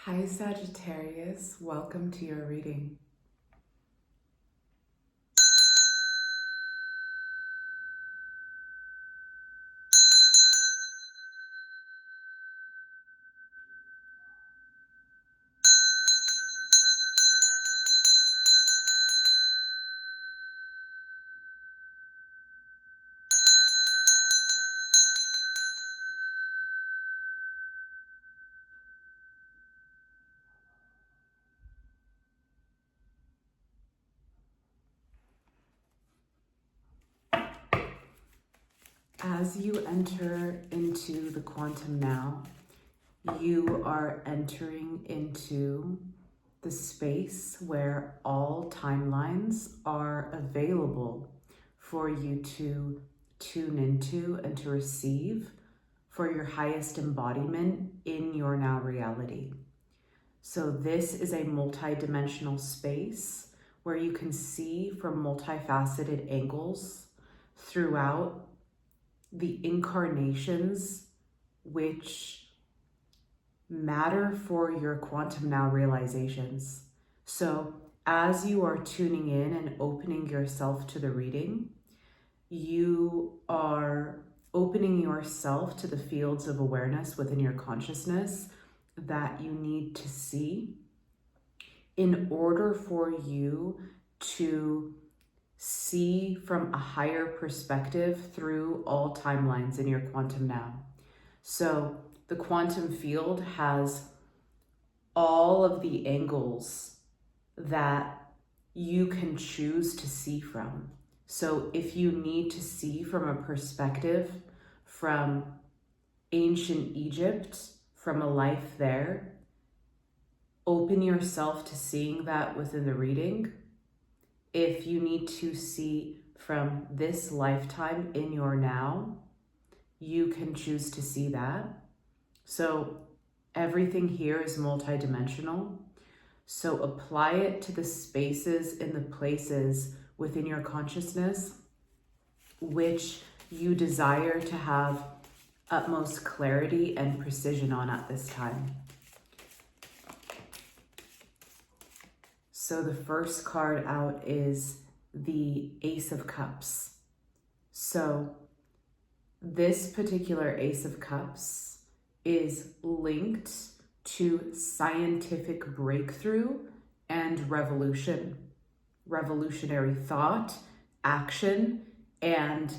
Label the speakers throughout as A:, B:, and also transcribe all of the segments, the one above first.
A: Hi Sagittarius, welcome to your reading. As you enter into the quantum now, you are entering into the space where all timelines are available for you to tune into and to receive for your highest embodiment in your now reality. So this is a multi-dimensional space where you can see from multifaceted angles throughout the incarnations which matter for your quantum now realizations. So as you are tuning in and opening yourself to the reading, you are opening yourself to the fields of awareness within your consciousness that you need to see in order for you to see from a higher perspective through all timelines in your quantum now. So the quantum field has all of the angles that you can choose to see from. So if you need to see from a perspective from ancient Egypt, from a life there, open yourself to seeing that within the reading. If you need to see from this lifetime in your now, you can choose to see that. So everything here is multidimensional. So apply it to the spaces and the places within your consciousness which you desire to have utmost clarity and precision on at this time. So the first card out is the Ace of Cups. So this particular Ace of Cups is linked to scientific breakthrough and revolution, revolutionary thought, action, and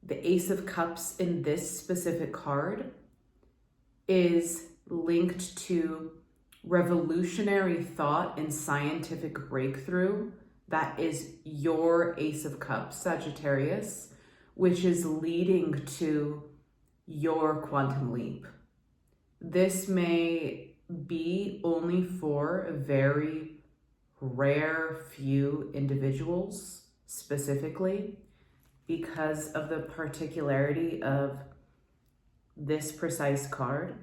A: the Ace of Cups in this specific card is linked to revolutionary thought and scientific breakthrough. That is your Ace of Cups, Sagittarius, which is leading to your quantum leap. This may be only for a very rare few individuals specifically because of the particularity of this precise card.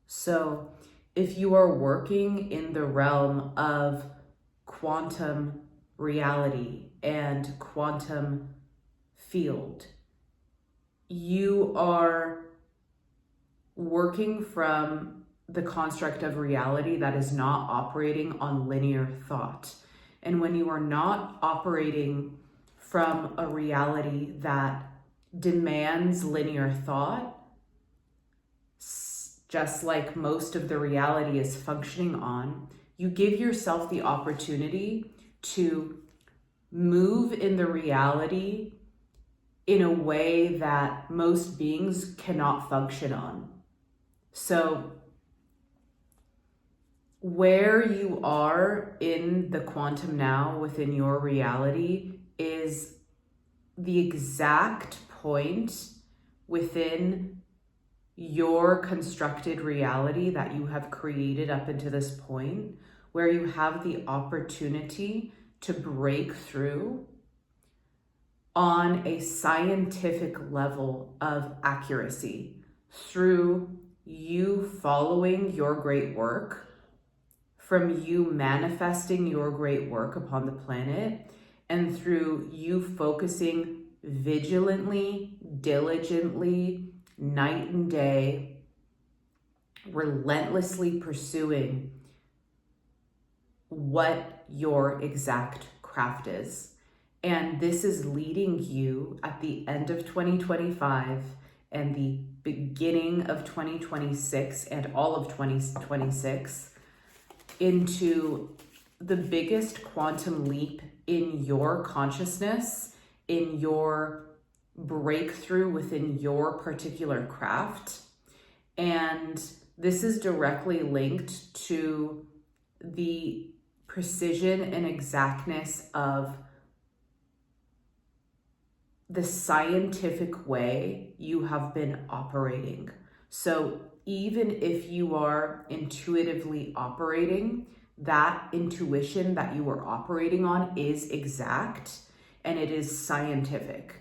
A: So if you are working in the realm of quantum reality and quantum field, you are working from the construct of reality that is not operating on linear thought. And when you are not operating from a reality that demands linear thought, just like most of the reality is functioning on, you give yourself the opportunity to move in the reality in a way that most beings cannot function on. So where you are in the quantum now within your reality is the exact point within your constructed reality that you have created up until this point, where you have the opportunity to break through on a scientific level of accuracy through you following your great work, from you manifesting your great work upon the planet, and through you focusing vigilantly, diligently, night and day relentlessly pursuing what your exact craft is. And this is leading you at the end of 2025 and the beginning of 2026 and all of 2026 into the biggest quantum leap in your consciousness, in your breakthrough within your particular craft. And this is directly linked to the precision and exactness of the scientific way you have been operating. So even if you are intuitively operating, that intuition that you are operating on is exact and it is scientific.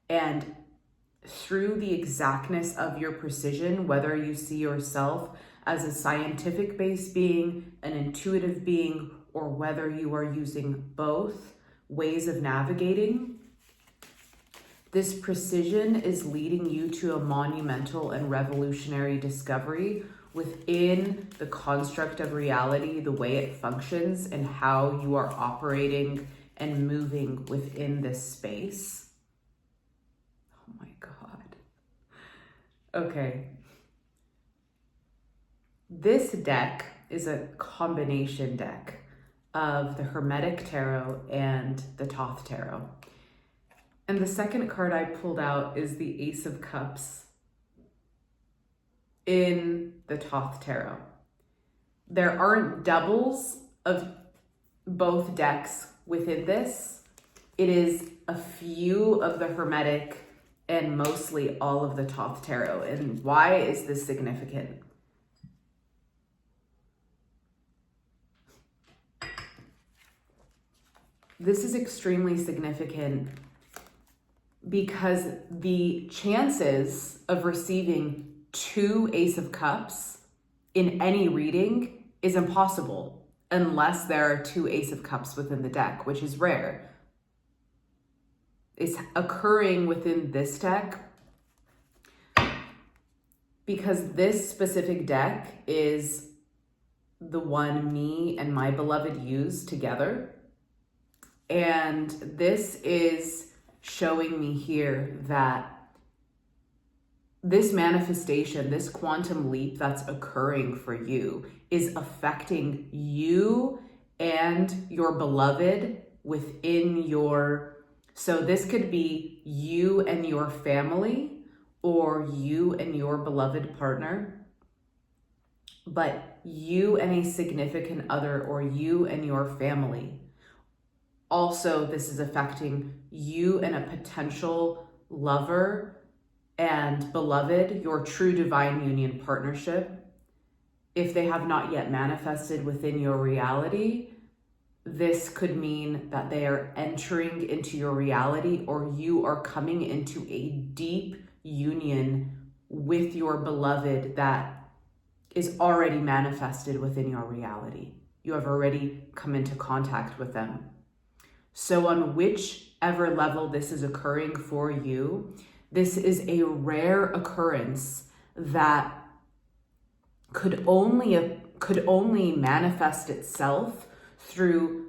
A: And through the exactness of your precision, whether you see yourself as a scientific-based being, an intuitive being, or whether you are using both ways of navigating, this precision is leading you to a monumental and revolutionary discovery within the construct of reality, the way it functions, and how you are operating and moving within this space. Oh my God. Okay. This deck is a combination deck of the Hermetic Tarot and the Thoth Tarot. And the second card I pulled out is the Ace of Cups in the Thoth Tarot. There aren't doubles of both decks within this. It is a few of the Hermetic and mostly all of the Thoth Tarot. And why is this significant? This is extremely significant because the chances of receiving 2 Ace of Cups in any reading is impossible unless there are 2 Ace of Cups within the deck, which is rare. It's occurring within this deck because this specific deck is the one me and my beloved use together. And this is showing me here that this manifestation, this quantum leap that's occurring for you is affecting you and your beloved within your, so this could be you and your family or you and your beloved partner, but you and a significant other or you and your family. Also, this is affecting you and a potential lover and beloved, your true divine union partnership. If they have not yet manifested within your reality, this could mean that they are entering into your reality or you are coming into a deep union with your beloved that is already manifested within your reality. You have already come into contact with them. So on whichever level this is occurring for you, this is a rare occurrence that could only manifest itself through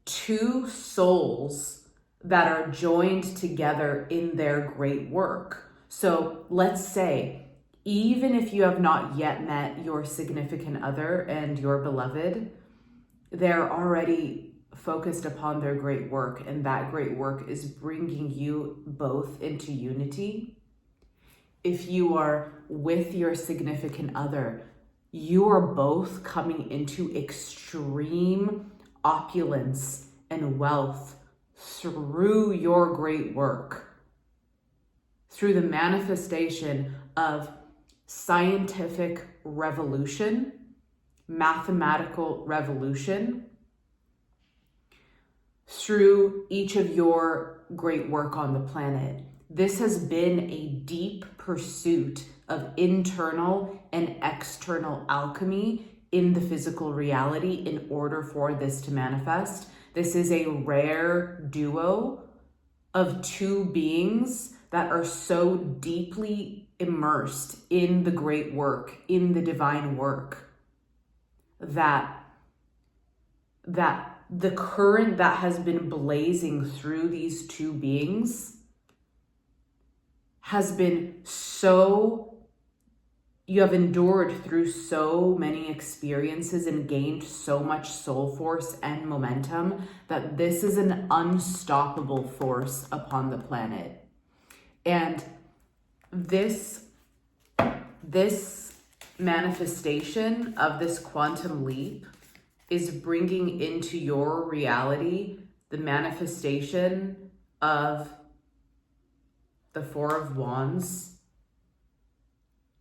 A: 2 souls that are joined together in their great work. So let's say, even if you have not yet met your significant other and your beloved, they're already focused upon their great work, and that great work is bringing you both into unity. If you are with your significant other, you are both coming into extreme opulence and wealth through your great work, through the manifestation of scientific revolution, mathematical revolution, through each of your great work on the planet. This has been a deep pursuit of internal and external alchemy in the physical reality in order for this to manifest. This is a rare duo of 2 beings that are so deeply immersed in the great work, in the divine work, that the current that has been blazing through these two beings has been so, you have endured through so many experiences and gained so much soul force and momentum that this is an unstoppable force upon the planet. And this manifestation of this quantum leap is bringing into your reality the manifestation of the Four of Wands,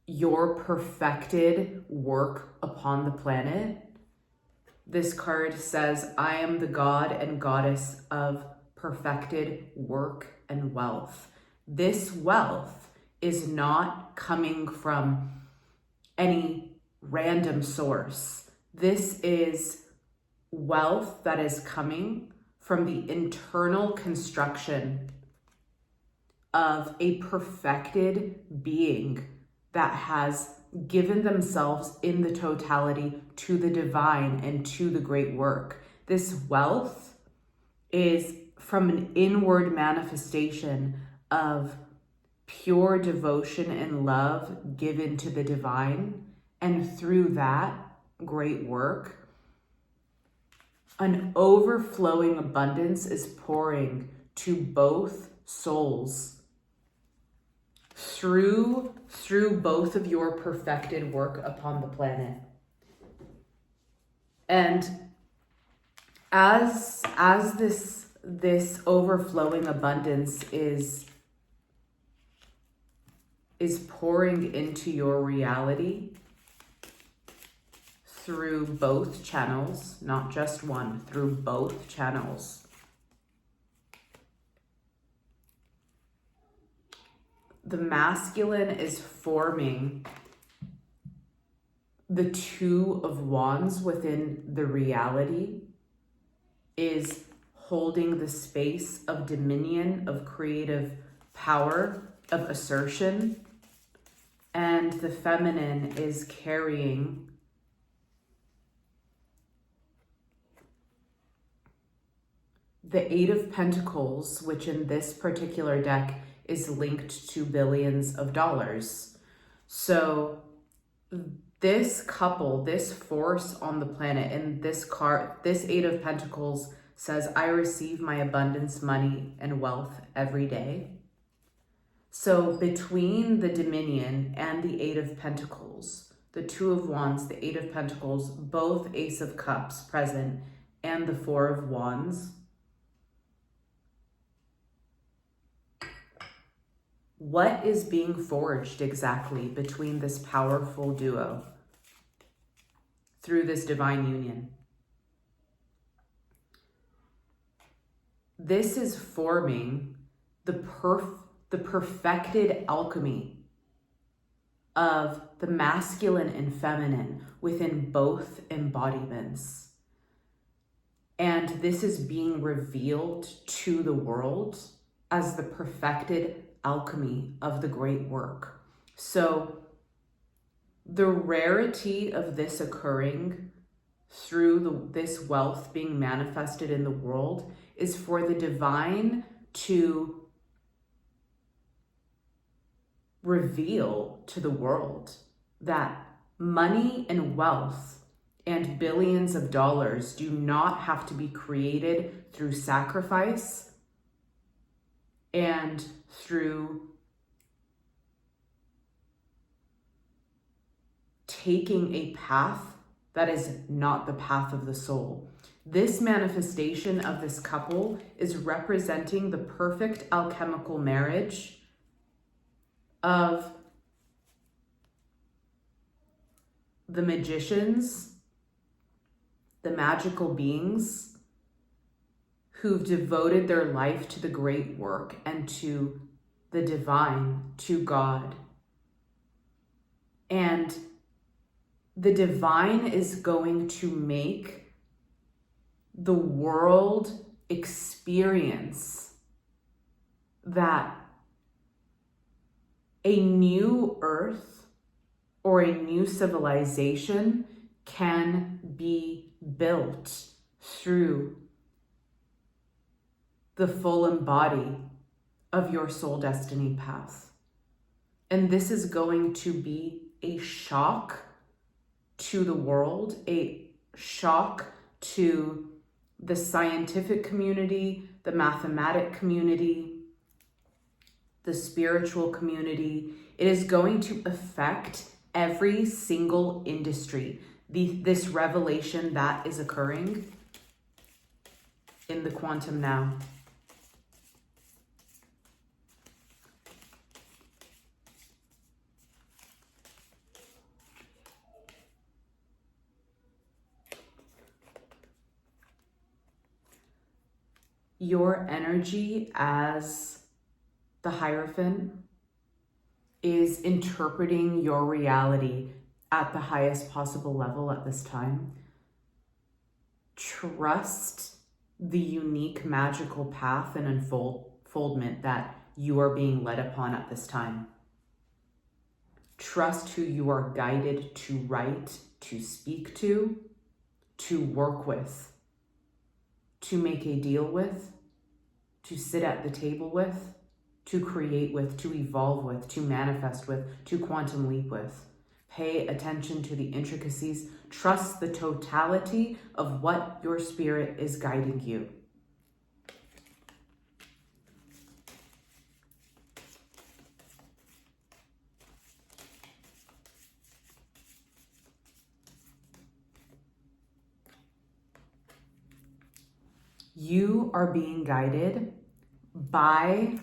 A: your perfected work upon the planet. This card says, I am the god and goddess of perfected work and wealth. This wealth is not coming from any random source. This is wealth that is coming from the internal construction of a perfected being that has given themselves in the totality to the divine and to the great work. This wealth is from an inward manifestation of pure devotion and love given to the divine, and through that great work, an overflowing abundance is pouring to both souls through both of your perfected work upon the planet. And as this overflowing abundance is pouring into your reality through both channels, not just one, through both channels, the masculine is forming the Two of Wands within the reality, is holding the space of dominion, of creative power, of assertion, and the feminine is carrying the Eight of Pentacles, which in this particular deck is linked to billions of dollars. So this couple, this force on the planet, and this card, this Eight of Pentacles says, I receive my abundance, money, and wealth every day. So between the Dominion and the Eight of Pentacles, the Two of Wands, the Eight of Pentacles, both Ace of Cups present, and the Four of Wands, what is being forged exactly between this powerful duo through this divine union? This is forming the perfected alchemy of the masculine and feminine within both embodiments. And this is being revealed to the world as the perfected alchemy of the great work. So the rarity of this occurring through this wealth being manifested in the world is for the divine to reveal to the world that money and wealth and billions of dollars do not have to be created through sacrifice and through taking a path that is not the path of the soul. This manifestation of this couple is representing the perfect alchemical marriage of the magicians, the magical beings who've devoted their life to the great work and to the divine, to God. And the divine is going to make the world experience that A new earth or a new civilization can be built through the full embody of your soul destiny path. And this is going to be a shock to the world, a shock to the scientific community, the mathematic community, the spiritual community. It is going to affect every single industry. This revelation that is occurring in the quantum now. Your energy as the Hierophant is interpreting your reality at the highest possible level at this time. Trust the unique magical path and unfoldment that you are being led upon at this time. Trust who you are guided to write, to speak to work with, to make a deal with, to sit at the table with, to create with, to evolve with, to manifest with, to quantum leap with. Pay attention to the intricacies. Trust the totality of what your spirit is guiding you. You are being guided by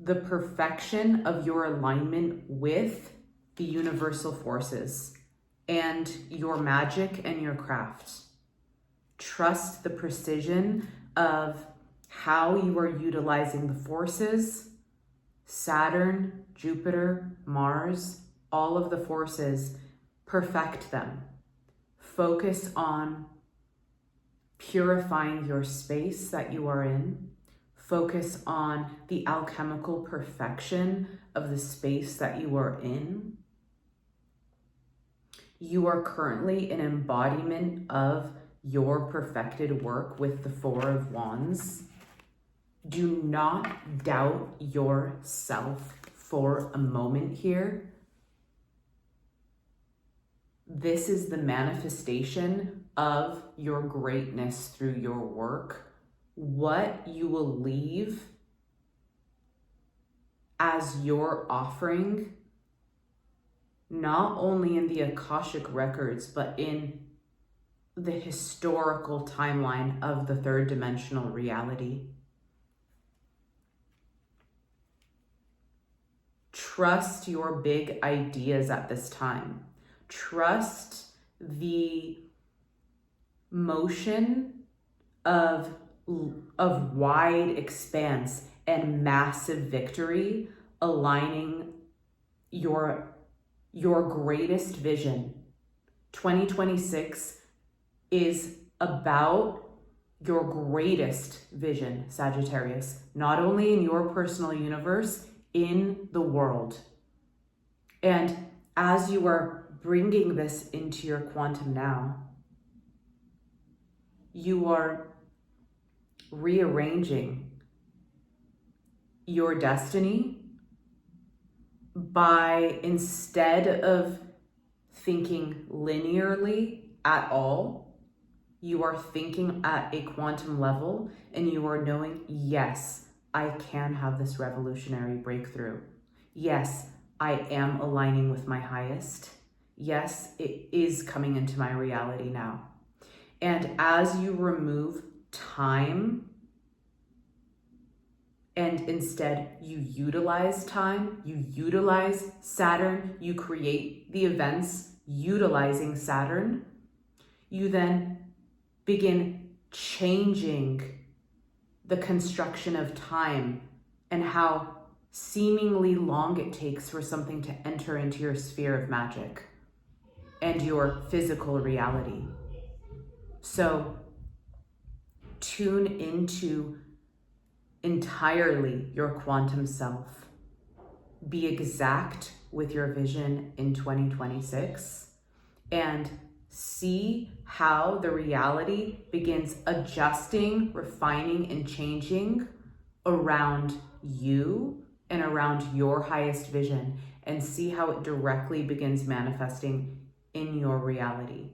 A: the perfection of your alignment with the universal forces and your magic and your craft. Trust the precision of how you are utilizing the forces. Saturn, Jupiter, Mars, all of the forces, perfect them. Focus on purifying your space that you are in. Focus on the alchemical perfection of the space that you are in. You are currently an embodiment of your perfected work with the Four of Wands. Do not doubt yourself for a moment here. This is the manifestation of your greatness through your work. What you will leave as your offering, not only in the Akashic records, but in the historical timeline of the third dimensional reality. Trust your big ideas at this time. Trust the motion of wide expanse and massive victory aligning your greatest vision. 2026 is about your greatest vision, Sagittarius, not only in your personal universe, in the world. And as you are bringing this into your quantum now, you are rearranging your destiny by, instead of thinking linearly at all, you are thinking at a quantum level and you are knowing, yes, I can have this revolutionary breakthrough. Yes, I am aligning with my highest. Yes, it is coming into my reality now. And as you remove time and instead you utilize time, you utilize Saturn, you create the events utilizing Saturn, you then begin changing the construction of time and how seemingly long it takes for something to enter into your sphere of magic and your physical reality. So tune into entirely your quantum self. Be exact with your vision in 2026 and see how the reality begins adjusting, refining, and changing around you and around your highest vision, and see how it directly begins manifesting in your reality.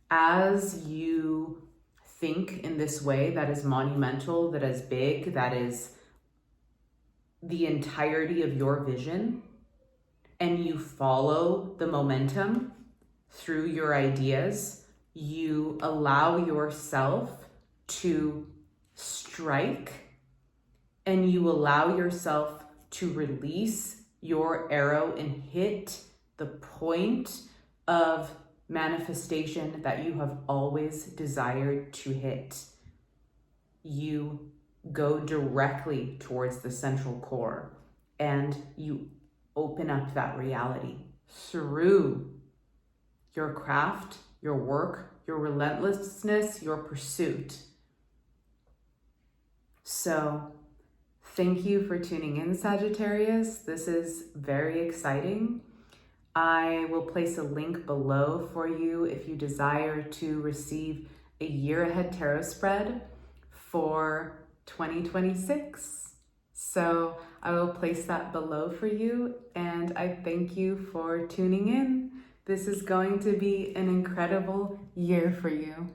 A: As you think in this way that is monumental, that is big, that is the entirety of your vision, and you follow the momentum through your ideas, you allow yourself to strike, and you allow yourself to release your arrow and hit the point of manifestation that you have always desired to hit. You go directly towards the central core and you open up that reality through your craft, your work, your relentlessness, your pursuit. So thank you for tuning in, Sagittarius. This is very exciting. I will place a link below for you if you desire to receive a year ahead tarot spread for 2026. So I will place that below for you, and I thank you for tuning in. This is going to be an incredible year for you.